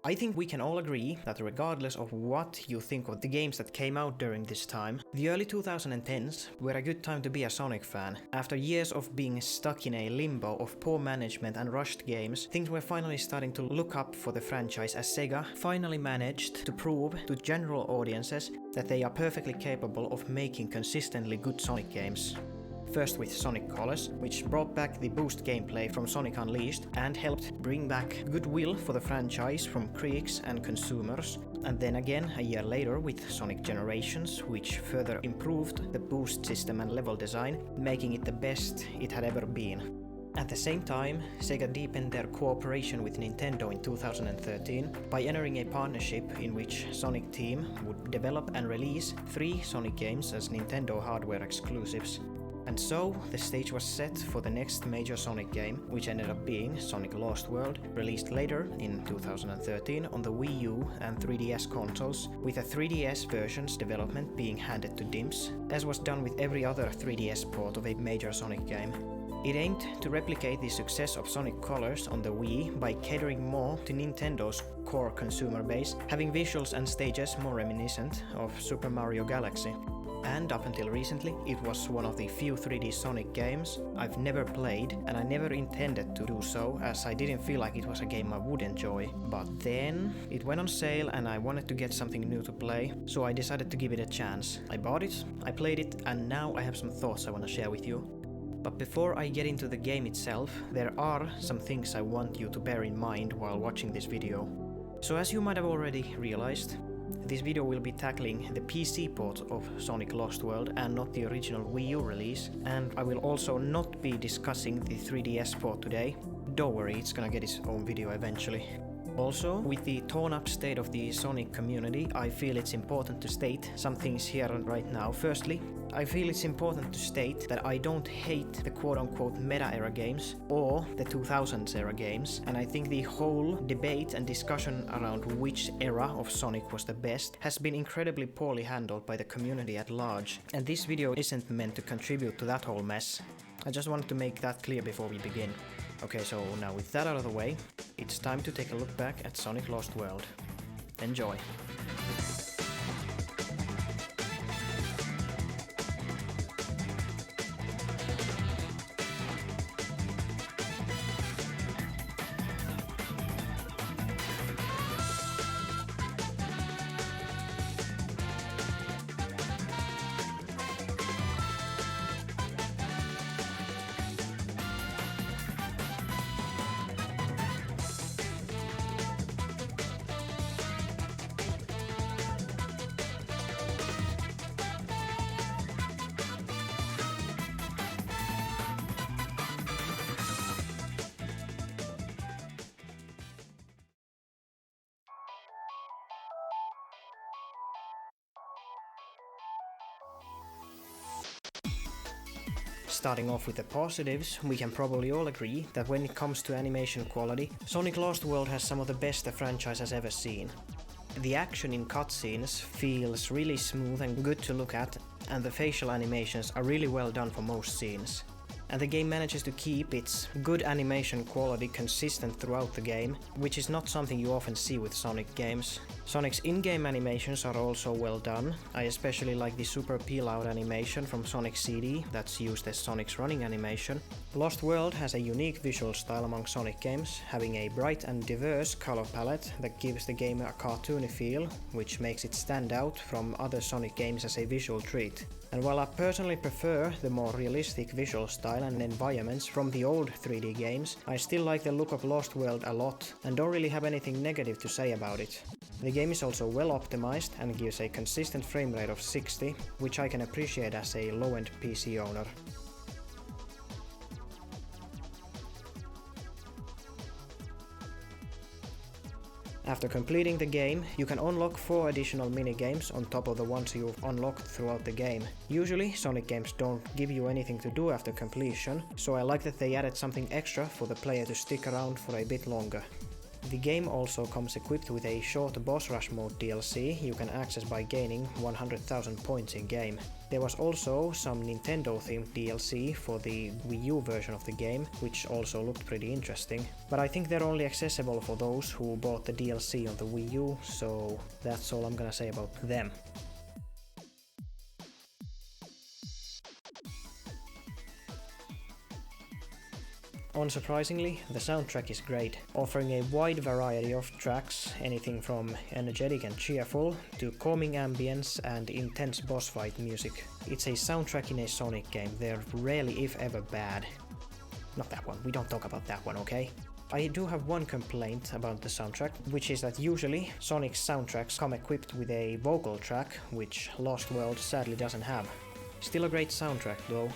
I think we can all agree that regardless of what you think of the games that came out during this time, the early 2010s were a good time to be a Sonic fan. After years of being stuck in a limbo of poor management and rushed games, things were finally starting to look up for the franchise as Sega finally managed to prove to general audiences that they are perfectly capable of making consistently good Sonic games. First with Sonic Colors, which brought back the boost gameplay from Sonic Unleashed and helped bring back goodwill for the franchise from critics and consumers. And then again a year later with Sonic Generations, which further improved the boost system and level design, making it the best it had ever been. At the same time, Sega deepened their cooperation with Nintendo in 2013 by entering a partnership in which Sonic Team would develop and release 3 Sonic games as Nintendo hardware exclusives. And so, the stage was set for the next major Sonic game, which ended up being Sonic Lost World, released later in 2013 on the Wii U and 3DS consoles, with a 3DS version's development being handed to DIMS, as was done with every other 3DS port of a major Sonic game. It aimed to replicate the success of Sonic Colors on the Wii by catering more to Nintendo's core consumer base, having visuals and stages more reminiscent of Super Mario Galaxy. And up until recently, it was one of the few 3D Sonic games I've never played, and I never intended to do so, as I didn't feel like it was a game I would enjoy. But then it went on sale and I wanted to get something new to play, so I decided to give it a chance. I bought it, I played it, and now I have some thoughts I want to share with you. But before I get into the game itself, there are some things I want you to bear in mind while watching this video. So as you might have already realized, this video will be tackling the PC port of Sonic Lost World and not the original Wii U release, and I will also not be discussing the 3DS port today. Don't worry, it's gonna get its own video eventually. Also, with the torn up state of the Sonic community, I feel it's important to state some things here and right now. Firstly, I feel it's important to state that I don't hate the quote-unquote meta-era games or the 2000s era games, and I think the whole debate and discussion around which era of Sonic was the best has been incredibly poorly handled by the community at large, and this video isn't meant to contribute to that whole mess. I just wanted to make that clear before we begin. Okay, so now with that out of the way, it's time to take a look back at Sonic Lost World. Enjoy! Starting off with the positives, we can probably all agree that when it comes to animation quality, Sonic Lost World has some of the best the franchise has ever seen. The action in cutscenes feels really smooth and good to look at, and the facial animations are really well done for most scenes. And the game manages to keep its good animation quality consistent throughout the game, which is not something you often see with Sonic games. Sonic's in-game animations are also well done. I especially like the super peel-out animation from Sonic CD that's used as Sonic's running animation. Lost World has a unique visual style among Sonic games, having a bright and diverse color palette that gives the game a cartoony feel, which makes it stand out from other Sonic games as a visual treat. And while I personally prefer the more realistic visual style and environments from the old 3D games, I still like the look of Lost World a lot and don't really have anything negative to say about it. The game is also well optimized and gives a consistent frame rate of 60, which I can appreciate as a low-end PC owner. After completing the game, you can unlock 4 additional minigames on top of the ones you've unlocked throughout the game. Usually, Sonic games don't give you anything to do after completion, so I like that they added something extra for the player to stick around for a bit longer. The game also comes equipped with a short boss rush mode DLC you can access by gaining 100,000 points in game. There was also some Nintendo themed DLC for the Wii U version of the game, which also looked pretty interesting. But I think they're only accessible for those who bought the DLC on the Wii U, so that's all I'm gonna say about them. Unsurprisingly, the soundtrack is great, offering a wide variety of tracks, anything from energetic and cheerful to calming ambience and intense boss fight music. It's a soundtrack in a Sonic game, they're rarely if ever bad. Not that one, we don't talk about that one, okay? I do have one complaint about the soundtrack, which is that usually Sonic's soundtracks come equipped with a vocal track, which Lost World sadly doesn't have. Still a great soundtrack though.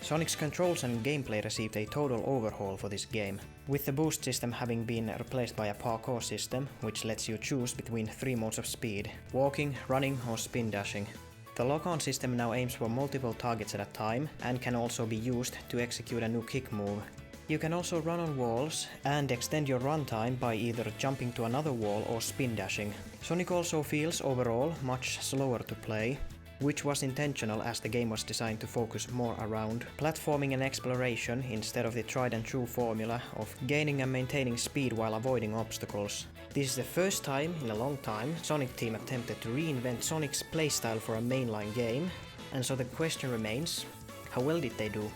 Sonic's controls and gameplay received a total overhaul for this game, with the boost system having been replaced by a parkour system, which lets you choose between 3 modes of speed: walking, running or spin dashing. The lock-on system now aims for multiple targets at a time and can also be used to execute a new kick move. You can also run on walls and extend your runtime by either jumping to another wall or spin dashing. Sonic also feels overall much slower to play, which was intentional as the game was designed to focus more around platforming and exploration instead of the tried and true formula of gaining and maintaining speed while avoiding obstacles. This is the first time in a long time Sonic Team attempted to reinvent Sonic's playstyle for a mainline game, and so the question remains, how well did they do?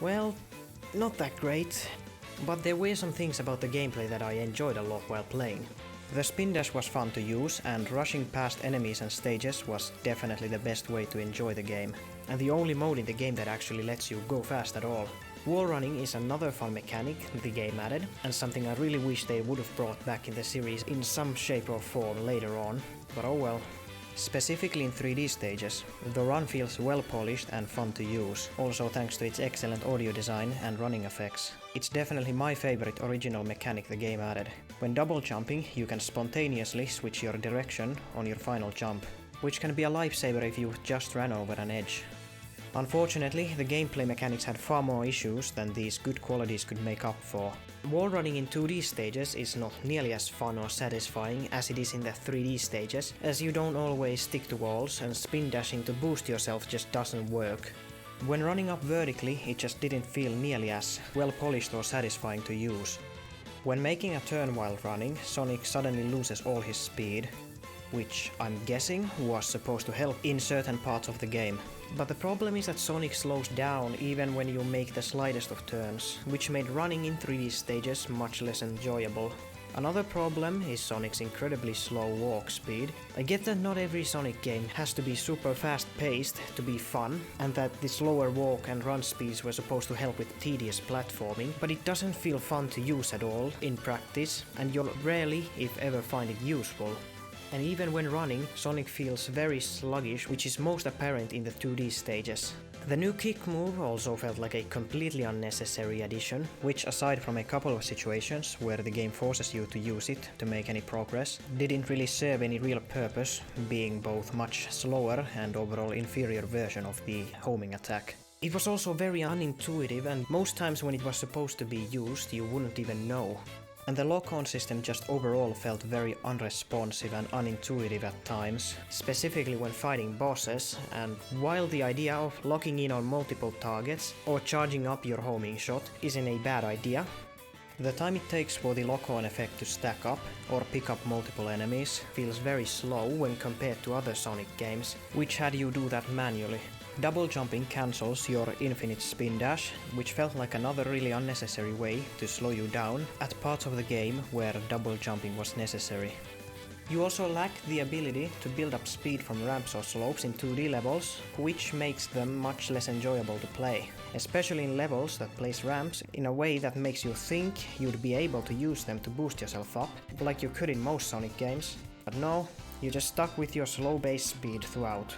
Well, not that great, but there were some things about the gameplay that I enjoyed a lot while playing. The spin dash was fun to use, and rushing past enemies and stages was definitely the best way to enjoy the game, and the only mode in the game that actually lets you go fast at all. Wall running is another fun mechanic the game added, and something I really wish they would have brought back in the series in some shape or form later on, but oh well. Specifically in 3D stages, the run feels well polished and fun to use, also thanks to its excellent audio design and running effects. It's definitely my favorite original mechanic the game added. When double jumping, you can spontaneously switch your direction on your final jump, which can be a lifesaver if you just ran over an edge. Unfortunately, the gameplay mechanics had far more issues than these good qualities could make up for. Wall running in 2D stages is not nearly as fun or satisfying as it is in the 3D stages, as you don't always stick to walls, and spin dashing to boost yourself just doesn't work. When running up vertically, it just didn't feel nearly as well polished or satisfying to use. When making a turn while running, Sonic suddenly loses all his speed, which I'm guessing was supposed to help in certain parts of the game. But the problem is that Sonic slows down even when you make the slightest of turns, which made running in 3D stages much less enjoyable. Another problem is Sonic's incredibly slow walk speed. I get that not every Sonic game has to be super fast paced to be fun, and that the slower walk and run speeds were supposed to help with tedious platforming, but it doesn't feel fun to use at all in practice, and you'll rarely, if ever, find it useful. And even when running, Sonic feels very sluggish, which is most apparent in the 2D stages. The new kick move also felt like a completely unnecessary addition, which aside from a couple of situations where the game forces you to use it to make any progress, didn't really serve any real purpose, being both much slower and overall inferior version of the homing attack. It was also very unintuitive, and most times when it was supposed to be used you wouldn't even know. And the lock-on system just overall felt very unresponsive and unintuitive at times, specifically when fighting bosses, and while the idea of locking in on multiple targets or charging up your homing shot isn't a bad idea, the time it takes for the lock-on effect to stack up or pick up multiple enemies feels very slow when compared to other Sonic games, which had you do that manually. Double jumping cancels your infinite spin dash, which felt like another really unnecessary way to slow you down at parts of the game where double jumping was necessary. You also lack the ability to build up speed from ramps or slopes in 2D levels, which makes them much less enjoyable to play, especially in levels that place ramps in a way that makes you think you'd be able to use them to boost yourself up, like you could in most Sonic games. But no, you're just stuck with your slow base speed throughout.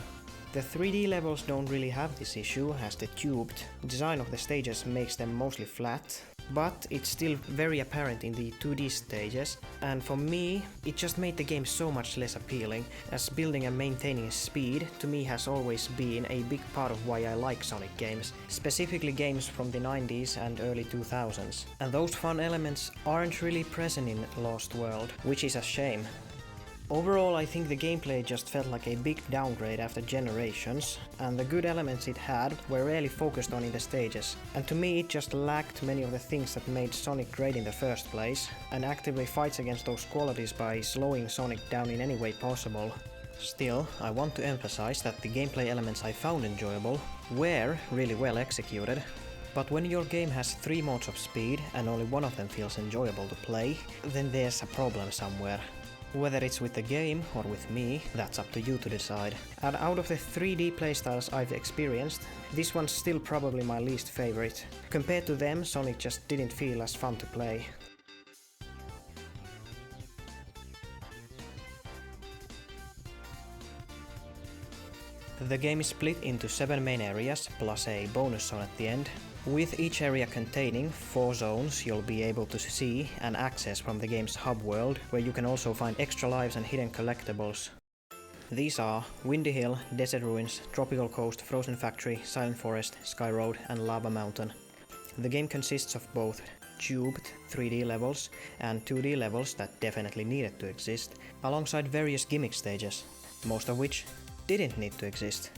The 3D levels don't really have this issue, as the tubed design of the stages makes them mostly flat, but it's still very apparent in the 2D stages, and for me, it just made the game so much less appealing, as building and maintaining speed to me has always been a big part of why I like Sonic games, specifically games from the 90s and early 2000s. And those fun elements aren't really present in Lost World, which is a shame. Overall, I think the gameplay just felt like a big downgrade after Generations, and the good elements it had were rarely focused on in the stages. And to me, it just lacked many of the things that made Sonic great in the first place, and actively fights against those qualities by slowing Sonic down in any way possible. Still, I want to emphasize that the gameplay elements I found enjoyable were really well executed. But when your game has 3 modes of speed and only one of them feels enjoyable to play, then there's a problem somewhere. Whether it's with the game or with me, that's up to you to decide. And out of the 3D playstyles I've experienced, this one's still probably my least favorite. Compared to them, Sonic just didn't feel as fun to play. The game is split into 7 main areas, plus a bonus zone at the end, with each area containing 4 zones you'll be able to see and access from the game's hub world, where you can also find extra lives and hidden collectibles. These are Windy Hill, Desert Ruins, Tropical Coast, Frozen Factory, Silent Forest, Sky Road and Lava Mountain. The game consists of both tubed 3D levels and 2D levels that definitely needed to exist, alongside various gimmick stages, most of which didn't need to exist.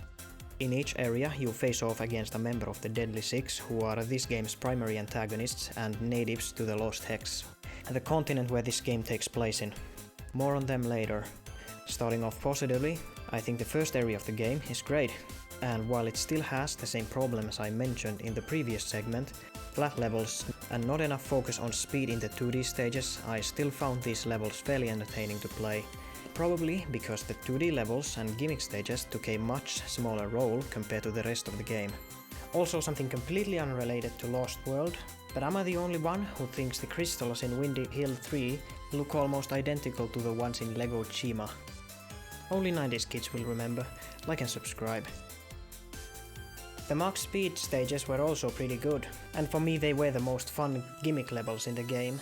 In each area you face off against a member of the Deadly Six, who are this game's primary antagonists and natives to the Lost Hex, the continent where this game takes place in. More on them later. Starting off positively, I think the first area of the game is great, and while it still has the same problems I mentioned in the previous segment, flat levels and not enough focus on speed in the 2D stages, I still found these levels fairly entertaining to play. Probably because the 2D levels and gimmick stages took a much smaller role compared to the rest of the game. Also something completely unrelated to Lost World, but am I the only one who thinks the crystals in Windy Hill 3 look almost identical to the ones in Lego Chima? Only 90s kids will remember. Like and subscribe. The max speed stages were also pretty good, and for me they were the most fun gimmick levels in the game.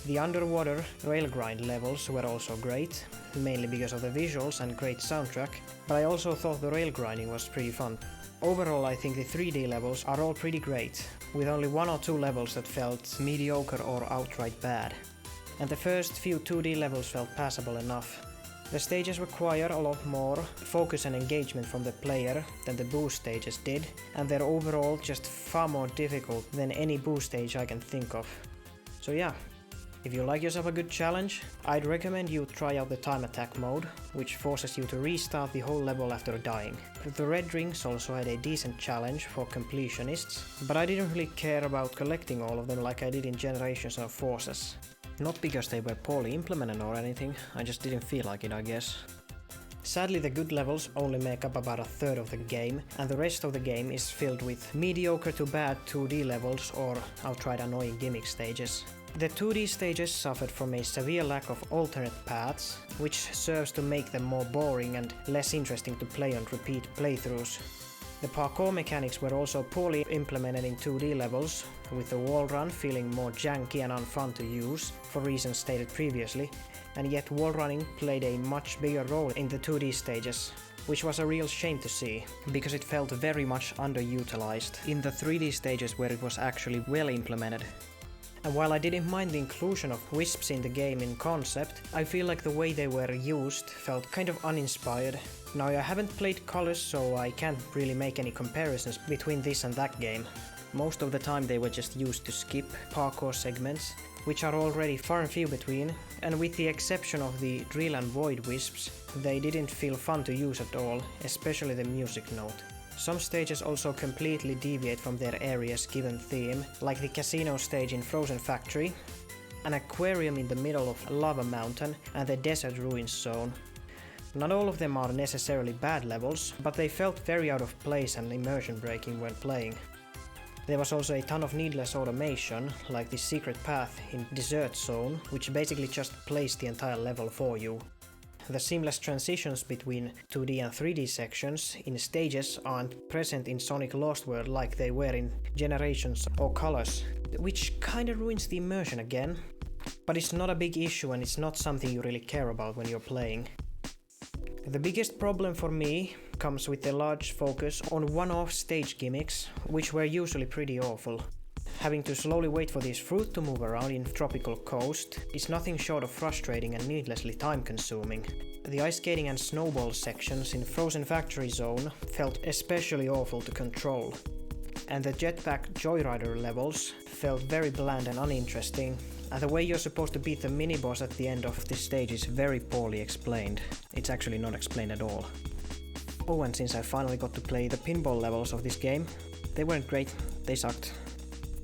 The underwater rail grind levels were also great, mainly because of the visuals and great soundtrack, but I also thought the rail grinding was pretty fun. Overall, I think the 3D levels are all pretty great, with only 1 or 2 levels that felt mediocre or outright bad. And the first few 2D levels felt passable enough. The stages require a lot more focus and engagement from the player than the boost stages did, and they're overall just far more difficult than any boost stage I can think of. So yeah. If you like yourself a good challenge, I'd recommend you try out the time attack mode, which forces you to restart the whole level after dying. The red rings also had a decent challenge for completionists, but I didn't really care about collecting all of them like I did in Generations or Forces. Not because they were poorly implemented or anything, I just didn't feel like it, I guess. Sadly, the good levels only make up about a third of the game, and the rest of the game is filled with mediocre to bad 2D levels or outright annoying gimmick stages. The 2D stages suffered from a severe lack of alternate paths, which serves to make them more boring and less interesting to play on repeat playthroughs. The parkour mechanics were also poorly implemented in 2D levels, with the wall run feeling more janky and unfun to use, for reasons stated previously, and yet wall running played a much bigger role in the 2D stages, which was a real shame to see, because it felt very much underutilized in the 3D stages where it was actually well implemented. And while I didn't mind the inclusion of wisps in the game in concept, I feel like the way they were used felt kind of uninspired. Now I haven't played Colors, so I can't really make any comparisons between this and that game. Most of the time they were just used to skip parkour segments, which are already far and few between, and with the exception of the drill and void wisps, they didn't feel fun to use at all, especially the music note. Some stages also completely deviate from their area's given theme, like the casino stage in Frozen Factory, an aquarium in the middle of Lava Mountain, and the Desert Ruins zone. Not all of them are necessarily bad levels, but they felt very out of place and immersion breaking when playing. There was also a ton of needless automation, like the secret path in Desert Zone, which basically just plays the entire level for you. The seamless transitions between 2D and 3D sections in stages aren't present in Sonic Lost World like they were in Generations or Colors, which kinda ruins the immersion again. But it's not a big issue and it's not something you really care about when you're playing. The biggest problem for me comes with the large focus on one-off stage gimmicks, which were usually pretty awful. Having to slowly wait for this fruit to move around in tropical coast is nothing short of frustrating and needlessly time-consuming. The ice skating and snowball sections in Frozen Factory Zone felt especially awful to control. And the jetpack joyrider levels felt very bland and uninteresting, and the way you're supposed to beat the mini-boss at the end of this stage is very poorly explained. It's actually not explained at all. Oh, and since I finally got to play the pinball levels of this game, they weren't great, they sucked.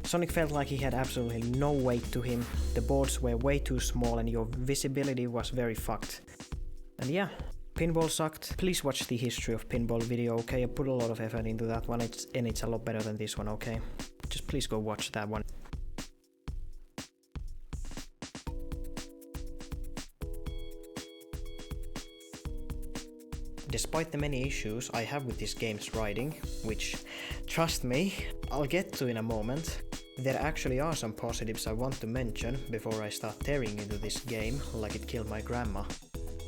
Sonic felt like he had absolutely no weight to him, the boards were way too small and your visibility was very fucked. And yeah, pinball sucked. Please watch the history of pinball video, okay? I put a lot of effort into that one, and it's a lot better than this one, okay? Just please go watch that one. Despite the many issues I have with this game's writing, which, trust me, I'll get to in a moment, there actually are some positives I want to mention before I start tearing into this game like it killed my grandma.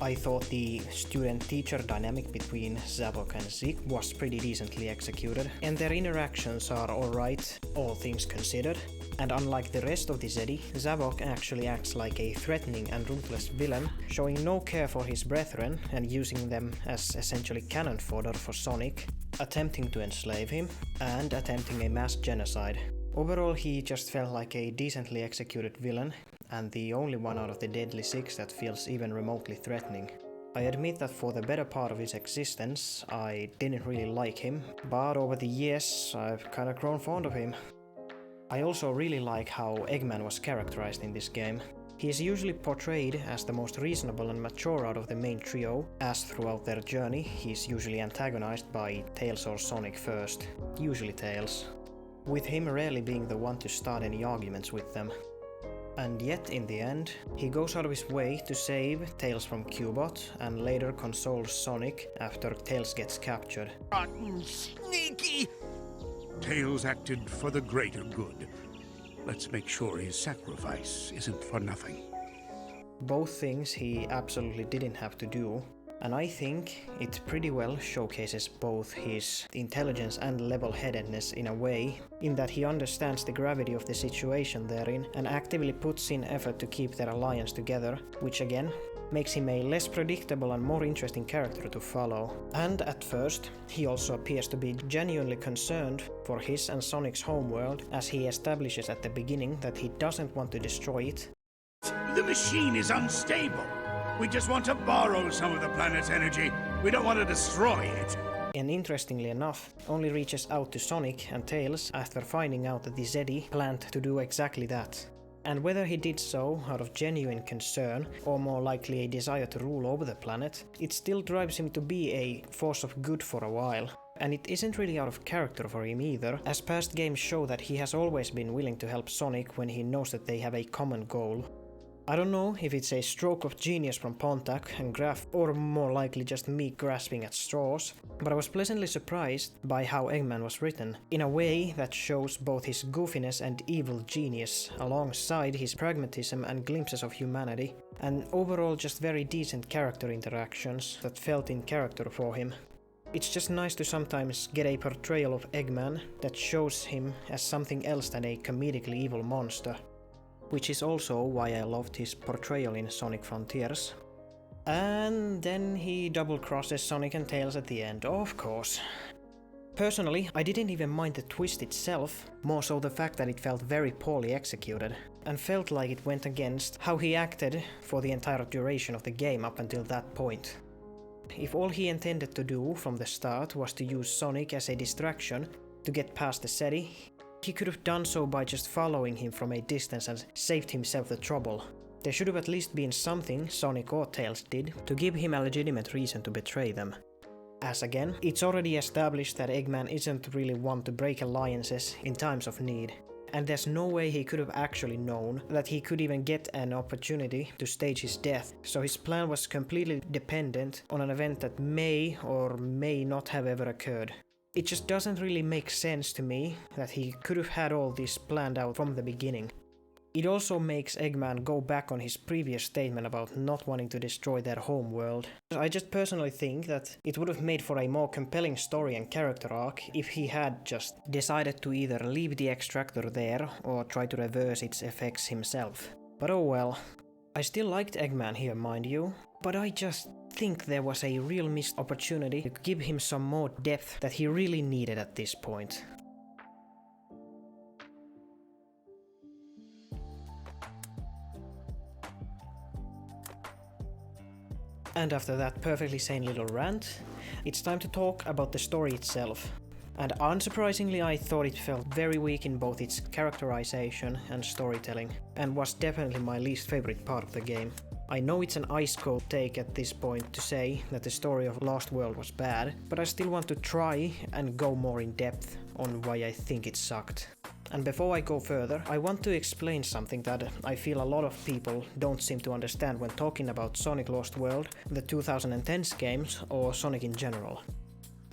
I thought the student-teacher dynamic between Zavok and Zik was pretty decently executed, and their interactions are alright, all things considered. And unlike the rest of the Zedi, Zavok actually acts like a threatening and ruthless villain, showing no care for his brethren and using them as essentially cannon fodder for Sonic, attempting to enslave him, and attempting a mass genocide. Overall, he just felt like a decently executed villain, and the only one out of the Deadly Six that feels even remotely threatening. I admit that for the better part of his existence, I didn't really like him, but over the years, I've kinda grown fond of him. I also really like how Eggman was characterized in this game. He is usually portrayed as the most reasonable and mature out of the main trio, as throughout their journey he's usually antagonized by Tails or Sonic first, usually Tails, with him rarely being the one to start any arguments with them. And yet, in the end, he goes out of his way to save Tails from Cubot and later consoles Sonic after Tails gets captured. Rotten sneaky! Tails acted for the greater good. Let's make sure his sacrifice isn't for nothing. Both things he absolutely didn't have to do, and I think it pretty well showcases both his intelligence and level-headedness in a way, in that he understands the gravity of the situation they're in and actively puts in effort to keep their alliance together, which again makes him a less predictable and more interesting character to follow. And at first, he also appears to be genuinely concerned for his and Sonic's homeworld, as he establishes at the beginning that he doesn't want to destroy it. The machine is unstable. We just want to borrow some of the planet's energy. We don't want to destroy it. And interestingly enough, only reaches out to Sonic and Tails after finding out that the Zedi planned to do exactly that. And whether he did so out of genuine concern, or more likely a desire to rule over the planet, it still drives him to be a force of good for a while. And it isn't really out of character for him either, as past games show that he has always been willing to help Sonic when he knows that they have a common goal. I don't know if it's a stroke of genius from Pontac and Graf, or more likely just me grasping at straws, but I was pleasantly surprised by how Eggman was written, in a way that shows both his goofiness and evil genius, alongside his pragmatism and glimpses of humanity, and overall just very decent character interactions that felt in character for him. It's just nice to sometimes get a portrayal of Eggman that shows him as something else than a comedically evil monster. Which is also why I loved his portrayal in Sonic Frontiers. And then he double-crosses Sonic and Tails at the end, of course. Personally, I didn't even mind the twist itself, more so the fact that it felt very poorly executed, and felt like it went against how he acted for the entire duration of the game up until that point. If all he intended to do from the start was to use Sonic as a distraction to get past the Zedi, he could have done so by just following him from a distance and saved himself the trouble. There should have at least been something Sonic or Tails did to give him a legitimate reason to betray them. As again, it's already established that Eggman isn't really one to break alliances in times of need, and there's no way he could have actually known that he could even get an opportunity to stage his death, so his plan was completely dependent on an event that may or may not have ever occurred. It just doesn't really make sense to me that he could have had all this planned out from the beginning. It also makes Eggman go back on his previous statement about not wanting to destroy their homeworld. I just personally think that it would have made for a more compelling story and character arc if he had just decided to either leave the extractor there or try to reverse its effects himself. But oh well. I still liked Eggman here, mind you, but I just think there was a real missed opportunity to give him some more depth that he really needed at this point. And after that perfectly sane little rant, it's time to talk about the story itself. And unsurprisingly, I thought it felt very weak in both its characterization and storytelling, and was definitely my least favorite part of the game. I know it's an ice cold take at this point to say that the story of Lost World was bad, but I still want to try and go more in depth on why I think it sucked. And before I go further, I want to explain something that I feel a lot of people don't seem to understand when talking about Sonic Lost World, the 2010s games, or Sonic in general.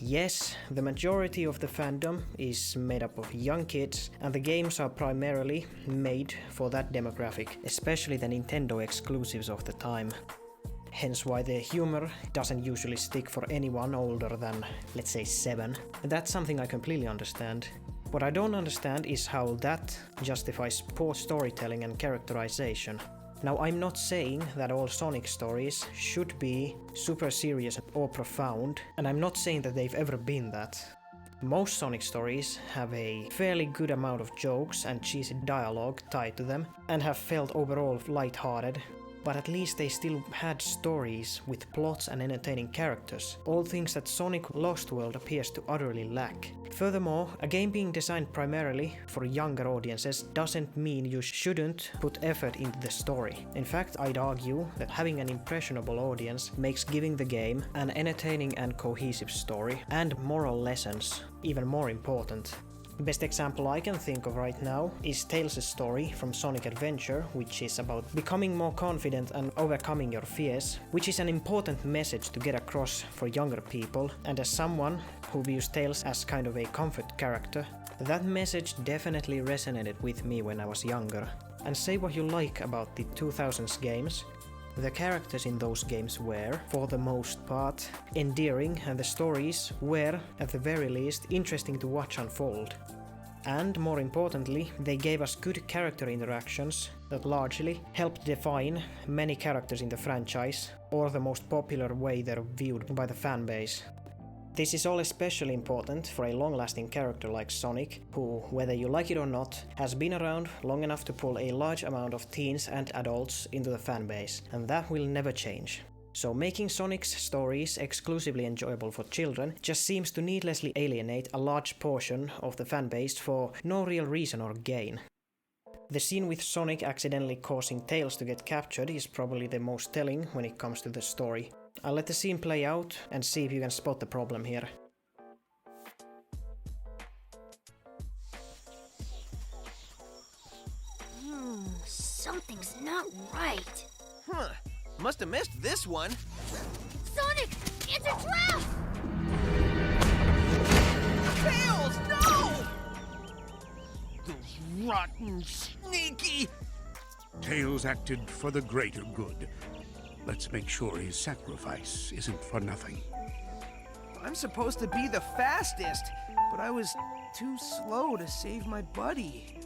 Yes, the majority of the fandom is made up of young kids, and the games are primarily made for that demographic, especially the Nintendo exclusives of the time. Hence why the humor doesn't usually stick for anyone older than, let's say, 7. And that's something I completely understand. What I don't understand is how that justifies poor storytelling and characterization. Now, I'm not saying that all Sonic stories should be super serious or profound, and I'm not saying that they've ever been that. Most Sonic stories have a fairly good amount of jokes and cheesy dialogue tied to them, and have felt overall lighthearted, but at least they still had stories with plots and entertaining characters, all things that Sonic Lost World appears to utterly lack. Furthermore, a game being designed primarily for younger audiences doesn't mean you shouldn't put effort into the story. In fact, I'd argue that having an impressionable audience makes giving the game an entertaining and cohesive story and moral lessons even more important. The best example I can think of right now is Tails' story from Sonic Adventure, which is about becoming more confident and overcoming your fears, which is an important message to get across for younger people, and as someone who views Tails as kind of a comfort character, that message definitely resonated with me when I was younger. And say what you like about the 2000s games, the characters in those games were, for the most part, endearing, and the stories were, at the very least, interesting to watch unfold. And more importantly, they gave us good character interactions that largely helped define many characters in the franchise, or the most popular way they're viewed by the fanbase. This is all especially important for a long-lasting character like Sonic, who, whether you like it or not, has been around long enough to pull a large amount of teens and adults into the fanbase, and that will never change. So making Sonic's stories exclusively enjoyable for children just seems to needlessly alienate a large portion of the fanbase for no real reason or gain. The scene with Sonic accidentally causing Tails to get captured is probably the most telling when it comes to the story. I'll let the scene play out and see if you can spot the problem here. Something's not right. Huh. Must have missed this one. Sonic! It's a trap! Tails, no! Those rotten, sneaky... Tails acted for the greater good. Let's make sure his sacrifice isn't for nothing. I'm supposed to be the fastest, but I was too slow to save my buddy.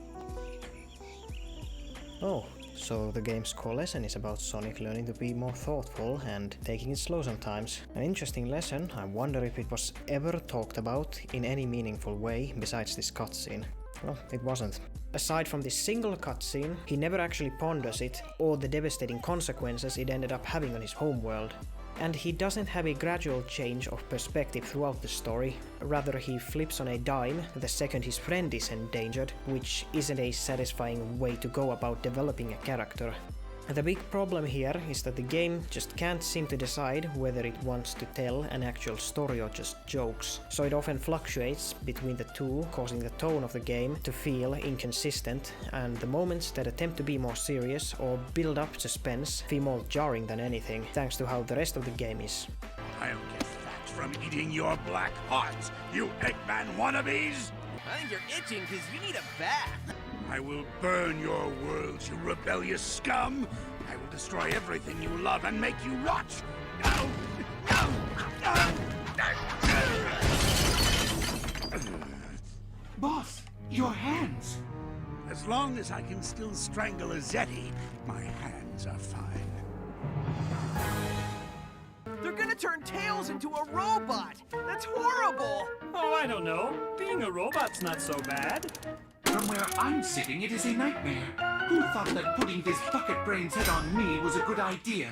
Oh, so the game's core lesson is about Sonic learning to be more thoughtful and taking it slow sometimes. An interesting lesson. I wonder if it was ever talked about in any meaningful way besides this cutscene. Well, it wasn't. Aside from this single cutscene, he never actually ponders it or the devastating consequences it ended up having on his homeworld. And he doesn't have a gradual change of perspective throughout the story, rather he flips on a dime the second his friend is endangered, which isn't a satisfying way to go about developing a character. The big problem here is that the game just can't seem to decide whether it wants to tell an actual story or just jokes, so it often fluctuates between the two, causing the tone of the game to feel inconsistent, and the moments that attempt to be more serious or build up suspense feel more jarring than anything, thanks to how the rest of the game is. I'll get that from eating your black hearts, you Eggman wannabes! I think you're itching because you need a bath. I will burn your worlds, you rebellious scum! I will destroy everything you love and make you watch! No! No! No! Boss, your hands! As long as I can still strangle a Zeti, my hands are fine. They're gonna turn Tails into a robot! That's horrible! Oh, I don't know. Being a robot's not so bad. From where I'm sitting, it is a nightmare. Who thought that putting this bucket brain's head on me was a good idea?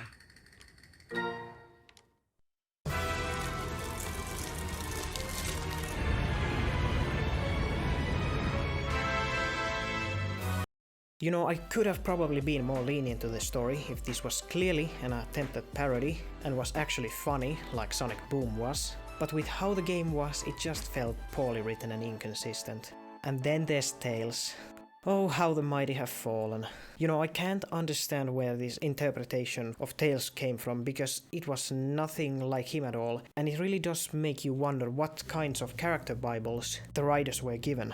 You know, I could have probably been more lenient to this story if this was clearly an attempt at parody and was actually funny, like Sonic Boom was. But with how the game was, it just felt poorly written and inconsistent. And then there's Tails. Oh, how the mighty have fallen. You know, I can't understand where this interpretation of Tails came from, because it was nothing like him at all, and it really does make you wonder what kinds of character bibles the writers were given.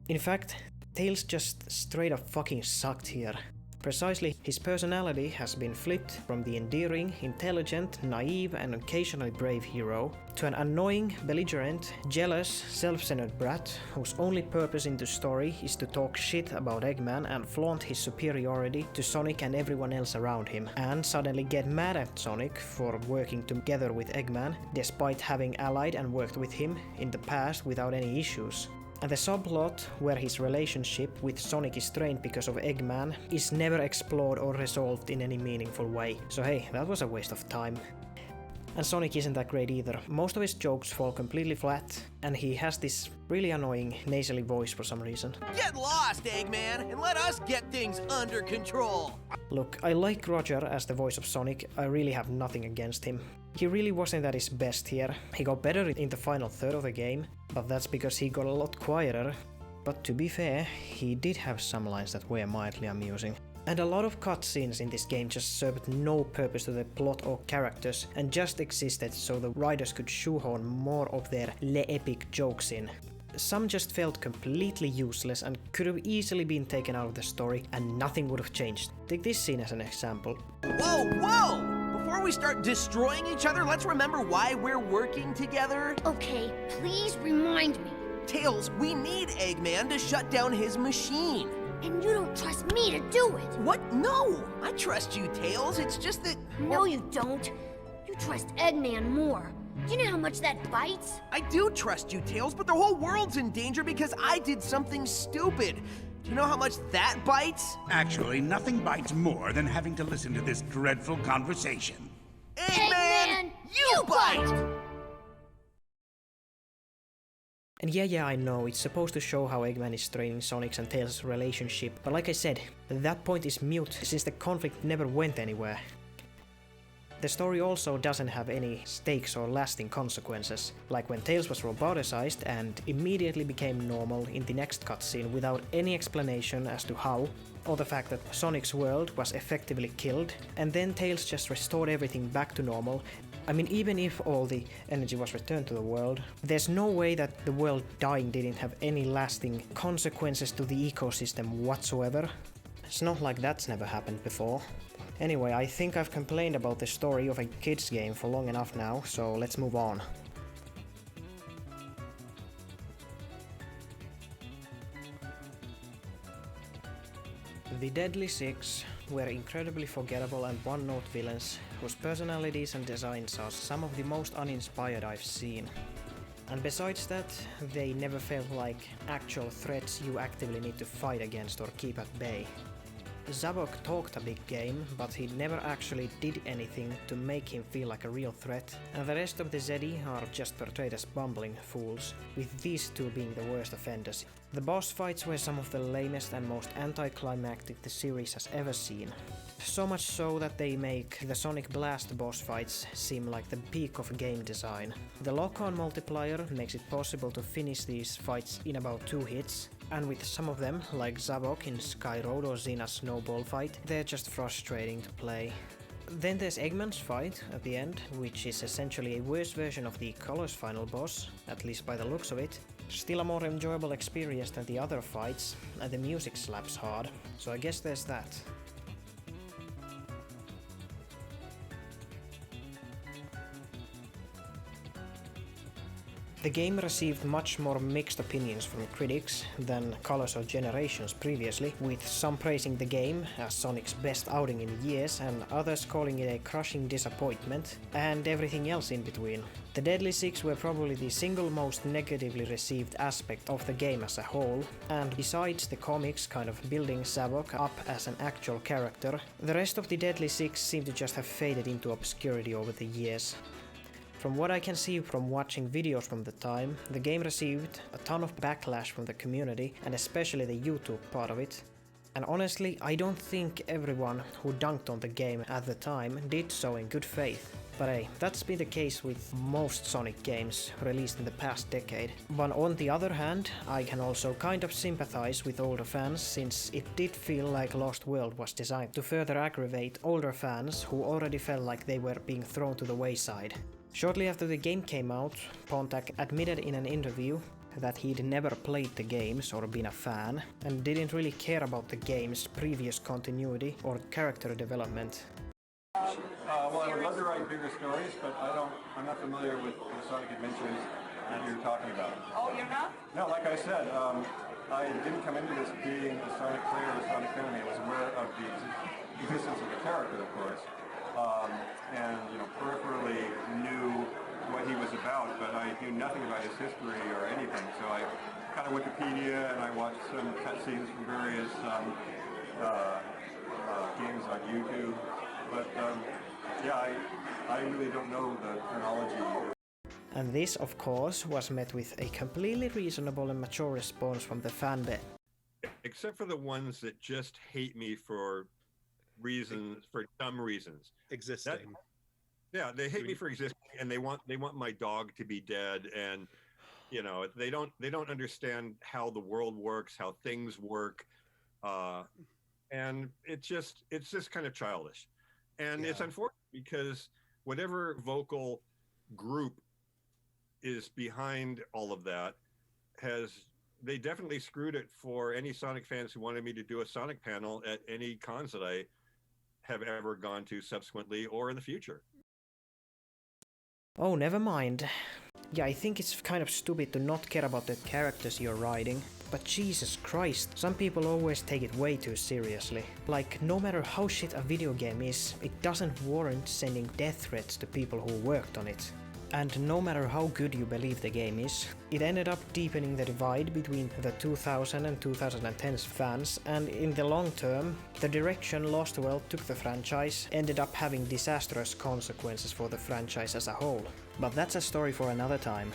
In fact, Tails just straight up fucking sucked here. Precisely, his personality has been flipped from the endearing, intelligent, naive and occasionally brave hero to an annoying, belligerent, jealous, self-centered brat whose only purpose in the story is to talk shit about Eggman and flaunt his superiority to Sonic and everyone else around him, and suddenly get mad at Sonic for working together with Eggman despite having allied and worked with him in the past without any issues. And the subplot, where his relationship with Sonic is strained because of Eggman, is never explored or resolved in any meaningful way. So hey, that was a waste of time. And Sonic isn't that great either. Most of his jokes fall completely flat, and he has this really annoying nasally voice for some reason. Get lost, Eggman, and let us get things under control! Look, I like Roger as the voice of Sonic. I really have nothing against him. He really wasn't at his best here. He got better in the final third of the game, but that's because he got a lot quieter. But to be fair, he did have some lines that were mildly amusing. And a lot of cutscenes in this game just served no purpose to the plot or characters and just existed so the writers could shoehorn more of their epic jokes in. Some just felt completely useless and could have easily been taken out of the story and nothing would have changed. Take this scene as an example. Whoa, whoa! Before we start destroying each other, let's remember why we're working together. Okay, please remind me. Tails, we need Eggman to shut down his machine. And you don't trust me to do it. What? No! I trust you, Tails. It's just that... No, you don't. You trust Eggman more. Do you know how much that bites? I do trust you, Tails, but the whole world's in danger because I did something stupid. Do you know how much that bites? Actually, nothing bites more than having to listen to this dreadful conversation. Eggman, you bite! And yeah, I know, it's supposed to show how Eggman is straining Sonic's and Tails' relationship, but like I said, that point is mute since the conflict never went anywhere. The story also doesn't have any stakes or lasting consequences, like when Tails was roboticized and immediately became normal in the next cutscene without any explanation as to how, or the fact that Sonic's world was effectively killed, and then Tails just restored everything back to normal. I mean, even if all the energy was returned to the world, there's no way that the world dying didn't have any lasting consequences to the ecosystem whatsoever. It's not like that's never happened before. Anyway, I think I've complained about the story of a kids game for long enough now, so let's move on. The Deadly Six were incredibly forgettable and one-note villains whose personalities and designs are some of the most uninspired I've seen. And besides that, they never felt like actual threats you actively need to fight against or keep at bay. Zavok talked a big game, but he never actually did anything to make him feel like a real threat, and the rest of the Zedi are just portrayed as bumbling fools, with these two being the worst offenders. The boss fights were some of the lamest and most anticlimactic the series has ever seen. So much so that they make the Sonic Blast boss fights seem like the peak of game design. The lock-on multiplier makes it possible to finish these fights in about 2 hits, and with some of them, like Zavok in Sky Road or Xena's Snowball fight, they're just frustrating to play. Then there's Eggman's fight at the end, which is essentially a worse version of the Colors final boss, at least by the looks of it. Still a more enjoyable experience than the other fights, and the music slaps hard, so I guess there's that. The game received much more mixed opinions from critics than Colors or Generations previously, with some praising the game as Sonic's best outing in years and others calling it a crushing disappointment, and everything else in between. The Deadly Six were probably the single most negatively received aspect of the game as a whole, and besides the comics kind of building Zavok up as an actual character, the rest of the Deadly Six seem to just have faded into obscurity over the years. From what I can see from watching videos from the time, the game received a ton of backlash from the community and especially the YouTube part of it. And honestly, I don't think everyone who dunked on the game at the time did so in good faith. But hey, that's been the case with most Sonic games released in the past decade. But on the other hand, I can also kind of sympathize with older fans, since it did feel like Lost World was designed to further aggravate older fans who already felt like they were being thrown to the wayside. Shortly after the game came out, Pontac admitted in an interview that he'd never played the games or been a fan, and didn't really care about the game's previous continuity or character development. Well, I would love to write bigger stories, but I'm not familiar with the Sonic adventures that you're talking about. Oh, you're not? No, like I said, I didn't come into this being a Sonic player or a Sonic fan. I was aware of the existence of the character, of course. And, peripherally knew what he was about, but I knew nothing about his history or anything. So I kind of Wikipedia and I watched some cutscenes from various games on YouTube. But yeah, I really don't know the chronology. And this, of course, was met with a completely reasonable and mature response from the fan base. Except for the ones that just hate me for dumb reasons. Existing. Yeah, they hate me for existing, and they want my dog to be dead, and they don't understand how the world works, how things work, and it's just kind of childish, and it's unfortunate because whatever vocal group is behind all of that they definitely screwed it for any Sonic fans who wanted me to do a Sonic panel at any cons that I have ever gone to subsequently or in the future. Oh, never mind. Yeah, I think it's kind of stupid to not care about the characters you're riding, but Jesus Christ, some people always take it way too seriously. Like, no matter how shit a video game is, it doesn't warrant sending death threats to people who worked on it. And no matter how good you believe the game is, it ended up deepening the divide between the 2000 and 2010s fans, and in the long term, the direction Lost World took the franchise ended up having disastrous consequences for the franchise as a whole. But that's a story for another time.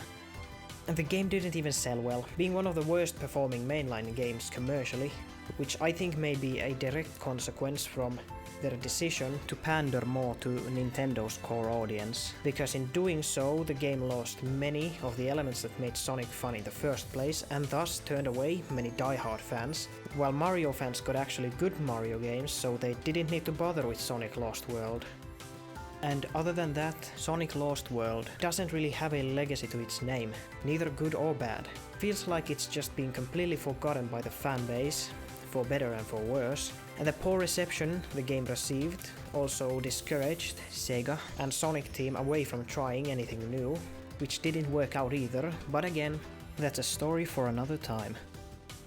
And the game didn't even sell well, being one of the worst performing mainline games commercially, which I think may be a direct consequence from their decision to pander more to Nintendo's core audience, because in doing so the game lost many of the elements that made Sonic fun in the first place, and thus turned away many die-hard fans, while Mario fans got actually good Mario games, so they didn't need to bother with Sonic Lost World. And other than that, Sonic Lost World doesn't really have a legacy to its name, neither good or bad. Feels like it's just been completely forgotten by the fan base, for better and for worse, and the poor reception the game received also discouraged Sega and Sonic Team away from trying anything new, which didn't work out either, but again, that's a story for another time.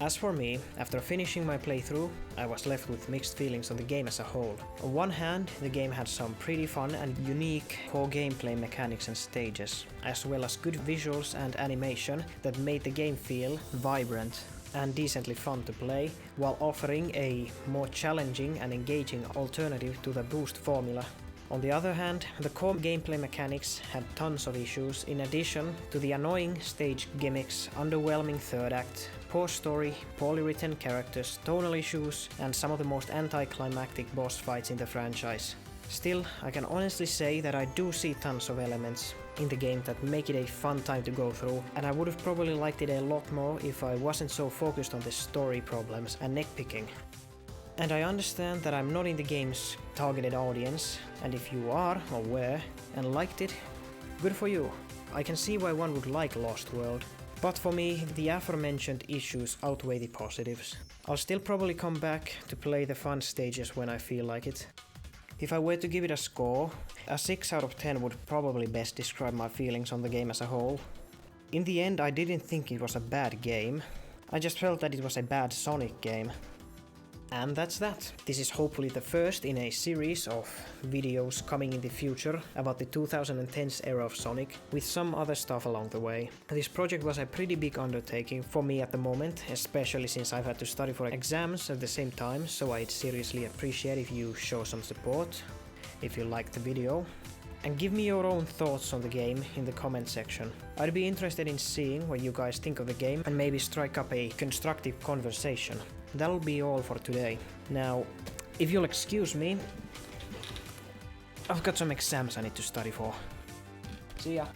As for me, after finishing my playthrough, I was left with mixed feelings on the game as a whole. On one hand, the game had some pretty fun and unique core gameplay mechanics and stages, as well as good visuals and animation that made the game feel vibrant and decently fun to play, while offering a more challenging and engaging alternative to the boost formula. On the other hand, the core gameplay mechanics had tons of issues, in addition to the annoying stage gimmicks, underwhelming third act, poor story, poorly written characters, tonal issues, and some of the most anticlimactic boss fights in the franchise. Still, I can honestly say that I do see tons of elements in the game that make it a fun time to go through, and I would have probably liked it a lot more if I wasn't so focused on the story problems and nitpicking. And I understand that I'm not in the game's targeted audience, and if you are, or were, and liked it, good for you. I can see why one would like Lost World. But for me, the aforementioned issues outweigh the positives. I'll still probably come back to play the fun stages when I feel like it. If I were to give it a score, a 6 out of 10 would probably best describe my feelings on the game as a whole. In the end, I didn't think it was a bad game. I just felt that it was a bad Sonic game. And that's that. This is hopefully the first in a series of videos coming in the future about the 2010s era of Sonic, with some other stuff along the way. This project was a pretty big undertaking for me at the moment, especially since I've had to study for exams at the same time, so I'd seriously appreciate if you show some support, if you liked the video, and give me your own thoughts on the game in the comment section. I'd be interested in seeing what you guys think of the game and maybe strike up a constructive conversation. That'll be all for today. Now, if you'll excuse me, I've got some exams I need to study for. See ya!